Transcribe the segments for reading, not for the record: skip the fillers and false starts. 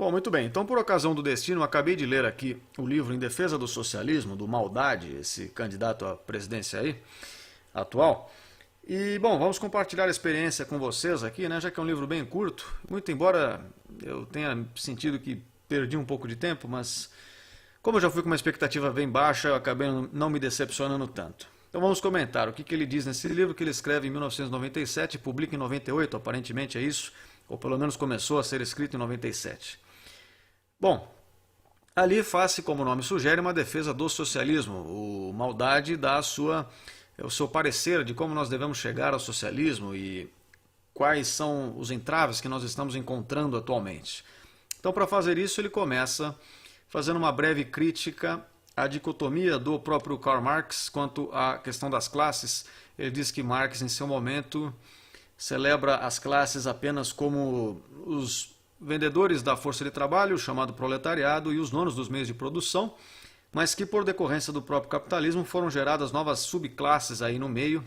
Bom, muito bem. Então, por ocasião do destino, eu acabei de ler aqui o livro Em Defesa do Socialismo, do Maldade, esse candidato à presidência aí, atual. E, bom, vamos compartilhar a experiência com vocês aqui, né? Já que é um livro bem curto, muito embora eu tenha sentido que perdi um pouco de tempo, mas como eu já fui com uma expectativa bem baixa, eu acabei não me decepcionando tanto. Então vamos comentar o que ele diz nesse livro que ele escreve em 1997 e publica em 98, aparentemente é isso, ou pelo menos começou a ser escrito em 97. Bom, ali faz-se, como o nome sugere, uma defesa do socialismo. O Maldade dá o seu parecer de como nós devemos chegar ao socialismo e quais são os entraves que nós estamos encontrando atualmente. Então, para fazer isso, ele começa fazendo uma breve crítica à dicotomia do próprio Karl Marx quanto à questão das classes. Ele diz que Marx, em seu momento, celebra as classes apenas como os vendedores da força de trabalho, chamado proletariado, e os donos dos meios de produção, mas que por decorrência do próprio capitalismo foram geradas novas subclasses aí no meio,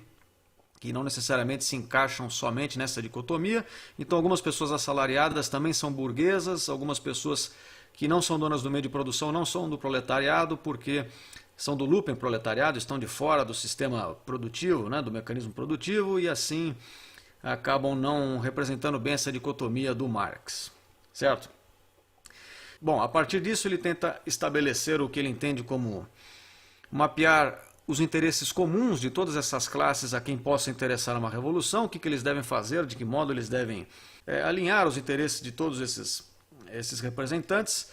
que não necessariamente se encaixam somente nessa dicotomia. Então algumas pessoas assalariadas também são burguesas, algumas pessoas que não são donas do meio de produção não são do proletariado, porque são do lumpen proletariado, estão de fora do sistema produtivo, né, do mecanismo produtivo, e assim acabam não representando bem essa dicotomia do Marx, certo? Bom, a partir disso ele tenta estabelecer o que ele entende como mapear os interesses comuns de todas essas classes a quem possa interessar uma revolução, o que eles devem fazer, de que modo eles devem alinhar os interesses de todos esses representantes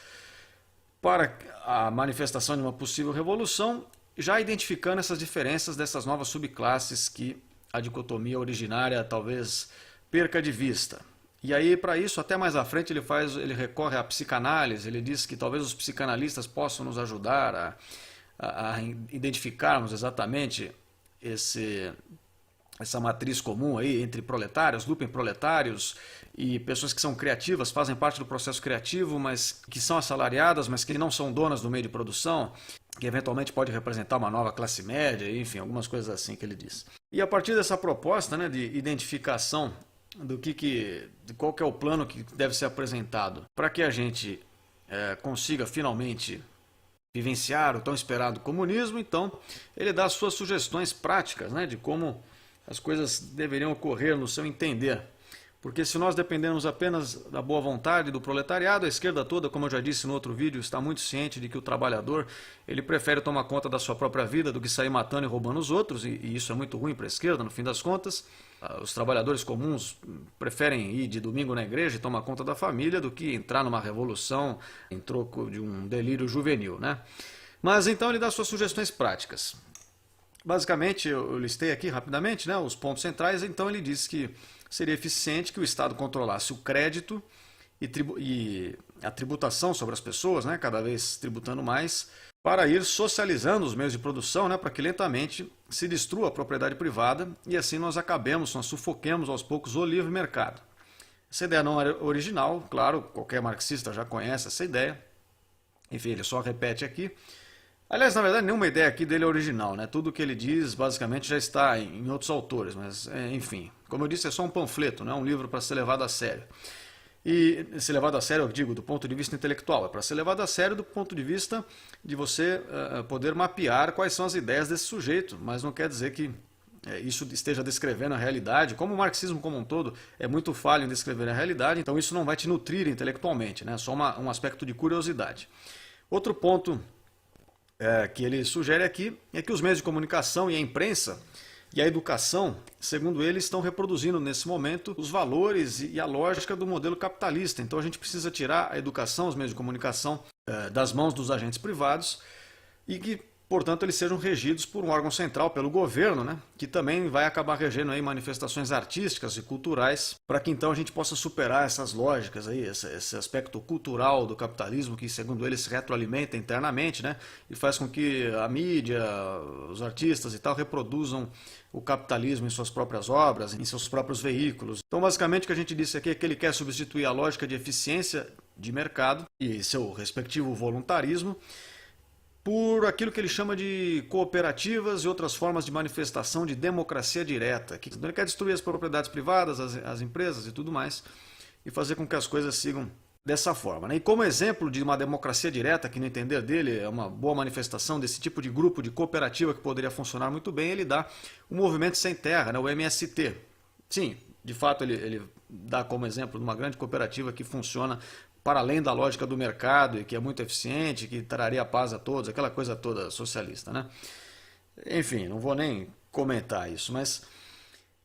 para a manifestação de uma possível revolução, já identificando essas diferenças dessas novas subclasses que a dicotomia originária talvez perca de vista. E aí, para isso, até mais à frente, ele recorre à psicanálise, ele diz que talvez os psicanalistas possam nos ajudar a identificarmos exatamente essa matriz comum aí entre proletários, lumpen proletários e pessoas que são criativas, fazem parte do processo criativo, mas que são assalariadas, mas que não são donas do meio de produção, que eventualmente pode representar uma nova classe média, enfim, algumas coisas assim que ele diz. E a partir dessa proposta, né, de identificação de qual que é o plano que deve ser apresentado para que a gente consiga finalmente vivenciar o tão esperado comunismo, então ele dá as suas sugestões práticas, né, de como as coisas deveriam ocorrer no seu entender. Porque se nós dependermos apenas da boa vontade do proletariado, a esquerda toda, como eu já disse no outro vídeo, está muito ciente de que o trabalhador ele prefere tomar conta da sua própria vida do que sair matando e roubando os outros, e isso é muito ruim para a esquerda, no fim das contas. Os trabalhadores comuns preferem ir de domingo na igreja e tomar conta da família do que entrar numa revolução em troco de um delírio juvenil, né? Mas então ele dá suas sugestões práticas. Basicamente, eu listei aqui rapidamente, né, os pontos centrais. Então ele diz que seria eficiente que o Estado controlasse o crédito e a tributação sobre as pessoas, né, cada vez tributando mais, para ir socializando os meios de produção, né, para que lentamente se destrua a propriedade privada e assim nós sufoquemos aos poucos o livre mercado. Essa ideia não é original, claro, qualquer marxista já conhece essa ideia. Enfim, ele só repete aqui. Aliás, na verdade, nenhuma ideia aqui dele é original, né? Tudo que ele diz basicamente já está em outros autores, mas enfim, como eu disse, é só um panfleto, não é um livro para ser levado a sério. E ser levado a sério, eu digo, do ponto de vista intelectual, é para ser levado a sério do ponto de vista de você poder mapear quais são as ideias desse sujeito, mas não quer dizer que isso esteja descrevendo a realidade. Como o marxismo como um todo é muito falho em descrever a realidade, então isso não vai te nutrir intelectualmente, né? É só um aspecto de curiosidade. Outro ponto que ele sugere aqui é que os meios de comunicação e a imprensa e a educação, segundo ele, estão reproduzindo nesse momento os valores e a lógica do modelo capitalista. Então a gente precisa tirar a educação, os meios de comunicação das mãos dos agentes privados e que, portanto, eles sejam regidos por um órgão central, pelo governo, né, que também vai acabar regendo aí manifestações artísticas e culturais, para que então a gente possa superar essas lógicas, aí, esse aspecto cultural do capitalismo que, segundo ele, se retroalimenta internamente, né, e faz com que a mídia, os artistas e tal reproduzam o capitalismo em suas próprias obras, em seus próprios veículos. Então, basicamente, o que a gente disse aqui é que ele quer substituir a lógica de eficiência de mercado e seu respectivo voluntarismo por aquilo que ele chama de cooperativas e outras formas de manifestação de democracia direta. Ele quer destruir as propriedades privadas, as empresas e tudo mais, e fazer com que as coisas sigam dessa forma, né? E como exemplo de uma democracia direta, que no entender dele é uma boa manifestação desse tipo de grupo, de cooperativa que poderia funcionar muito bem, ele dá o Movimento Sem Terra, né? O MST. Sim, de fato ele dá como exemplo de uma grande cooperativa que funciona para além da lógica do mercado e que é muito eficiente, que traria paz a todos, aquela coisa toda socialista, né? Enfim, não vou nem comentar isso, mas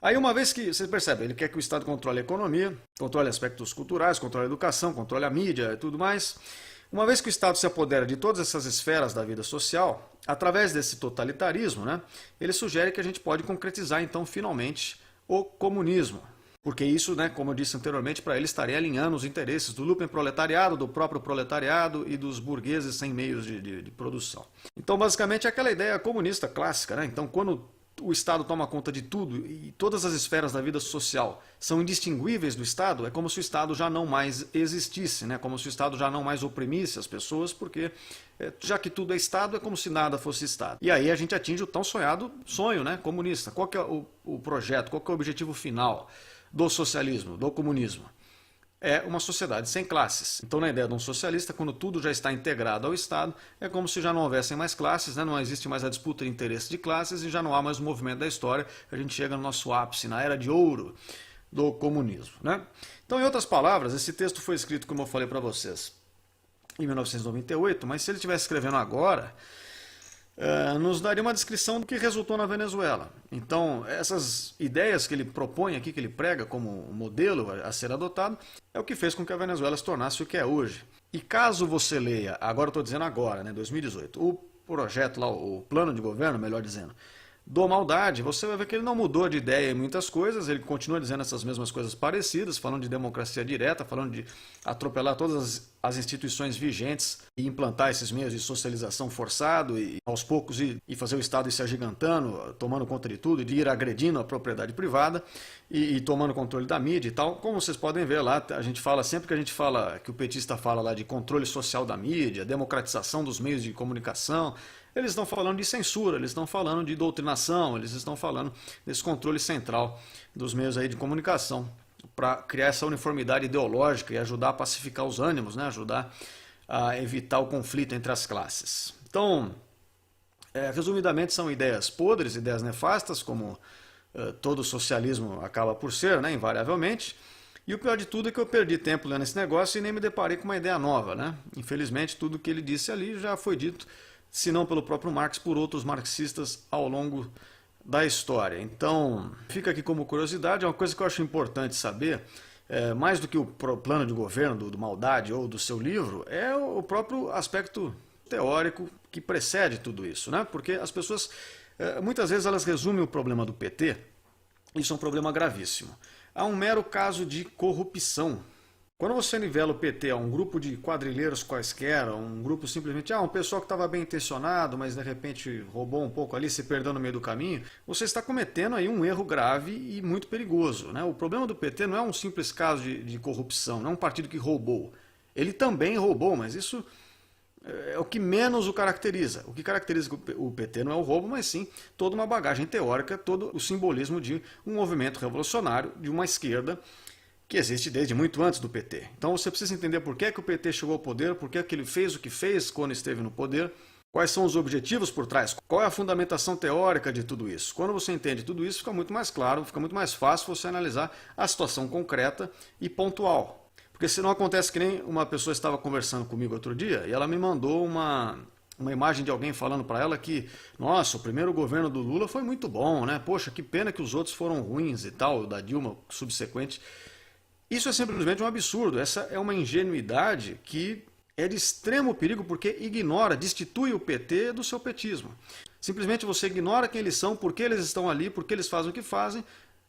aí uma vez que, você percebe, ele quer que o Estado controle a economia, controle aspectos culturais, controle a educação, controle a mídia e tudo mais. Uma vez que o Estado se apodera de todas essas esferas da vida social, através desse totalitarismo, né, ele sugere que a gente pode concretizar então finalmente o comunismo. Porque isso, né, como eu disse anteriormente, para ele estaria alinhando os interesses do lupenproletariado, do próprio proletariado e dos burgueses sem meios de produção. Então, basicamente, é aquela ideia comunista clássica, né? Então, quando o Estado toma conta de tudo e todas as esferas da vida social são indistinguíveis do Estado, é como se o Estado já não mais existisse, né? Como se o Estado já não mais oprimisse as pessoas, porque já que tudo é Estado, é como se nada fosse Estado. E aí a gente atinge o tão sonhado sonho, né, comunista. Qual que é o projeto, qual que é o objetivo final do socialismo, do comunismo? É uma sociedade sem classes. Então, na ideia de um socialista, quando tudo já está integrado ao Estado, é como se já não houvessem mais classes, né? Não existe mais a disputa de interesse de classes e já não há mais o movimento da história. A gente chega no nosso ápice, na era de ouro do comunismo, né? Então, em outras palavras, esse texto foi escrito, como eu falei para vocês, em 1998, mas se ele estivesse escrevendo agora, nos daria uma descrição do que resultou na Venezuela. Então, essas ideias que ele propõe aqui, que ele prega como modelo a ser adotado, é o que fez com que a Venezuela se tornasse o que é hoje. E caso você leia, agora estou dizendo agora, né, 2018, o projeto lá, o plano de governo, melhor dizendo, do Maldad, você vai ver que ele não mudou de ideia em muitas coisas, ele continua dizendo essas mesmas coisas parecidas, falando de democracia direta, falando de atropelar todas as instituições vigentes e implantar esses meios de socialização forçado e aos poucos e fazer o Estado ir se agigantando, tomando conta de tudo, de ir agredindo a propriedade privada e tomando controle da mídia e tal. Como vocês podem ver lá, a gente fala, sempre que a gente fala, que o petista fala lá de controle social da mídia, democratização dos meios de comunicação, eles estão falando de censura, eles estão falando de doutrinação, eles estão falando desse controle central dos meios aí de comunicação para criar essa uniformidade ideológica e ajudar a pacificar os ânimos, né? Ajudar a evitar o conflito entre as classes. Então, resumidamente, são ideias podres, ideias nefastas, como todo socialismo acaba por ser, né? Invariavelmente. E o pior de tudo é que eu perdi tempo lendo esse negócio e nem me deparei com uma ideia nova, né? Infelizmente, tudo que ele disse ali já foi dito, se não pelo próprio Marx, por outros marxistas ao longo da história. Então, fica aqui como curiosidade, é uma coisa que eu acho importante saber, mais do que o plano de governo do Maldad ou do seu livro, é o próprio aspecto teórico que precede tudo isso, né? Porque as pessoas, muitas vezes elas resumem o problema do PT, isso é um problema gravíssimo, a um mero caso de corrupção. Quando você nivela o PT a um grupo de quadrilheiros quaisquer, um grupo simplesmente, um pessoal que estava bem intencionado, mas de repente roubou um pouco ali, se perdeu no meio do caminho, você está cometendo aí um erro grave e muito perigoso, né? O problema do PT não é um simples caso de corrupção, não é um partido que roubou. Ele também roubou, mas isso é o que menos o caracteriza. O que caracteriza o PT não é o roubo, mas sim toda uma bagagem teórica, todo o simbolismo de um movimento revolucionário, de uma esquerda, que existe desde muito antes do PT. Então você precisa entender por que o PT chegou ao poder, por que ele fez o que fez quando esteve no poder, quais são os objetivos por trás, qual é a fundamentação teórica de tudo isso. Quando você entende tudo isso, fica muito mais claro, fica muito mais fácil você analisar a situação concreta e pontual. Porque senão acontece que nem uma pessoa estava conversando comigo outro dia e ela me mandou uma imagem de alguém falando para ela que, nossa, o primeiro governo do Lula foi muito bom, né? Poxa, que pena que os outros foram ruins e tal, da Dilma subsequente. Isso é simplesmente um absurdo, essa é uma ingenuidade que é de extremo perigo porque ignora, destitui o PT do seu petismo. Simplesmente você ignora quem eles são, por que eles estão ali, por que eles fazem o que fazem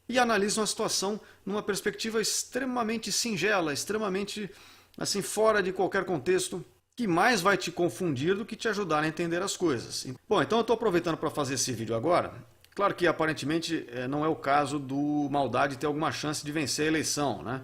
e analisa uma situação numa perspectiva extremamente singela, extremamente assim, fora de qualquer contexto, que mais vai te confundir do que te ajudar a entender as coisas. Bom, então eu estou aproveitando para fazer esse vídeo agora. Claro que aparentemente não é o caso do Maldad ter alguma chance de vencer a eleição, né?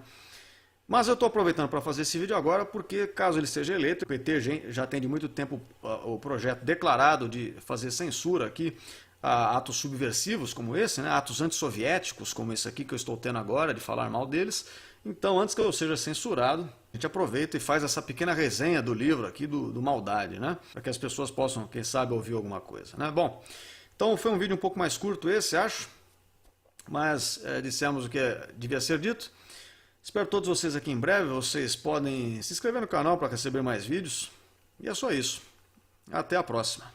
Mas eu estou aproveitando para fazer esse vídeo agora porque, caso ele seja eleito, o PT já tem de muito tempo o projeto declarado de fazer censura aqui a atos subversivos como esse, né? Atos antissoviéticos como esse aqui que eu estou tendo agora, de falar mal deles. Então, antes que eu seja censurado, a gente aproveita e faz essa pequena resenha do livro aqui do Maldade, né? Para que as pessoas possam, quem sabe, ouvir alguma coisa, né? Bom, então foi um vídeo um pouco mais curto esse, acho, mas dissemos o que devia ser dito. Espero todos vocês aqui em breve. Vocês podem se inscrever no canal para receber mais vídeos. E é só isso. Até a próxima.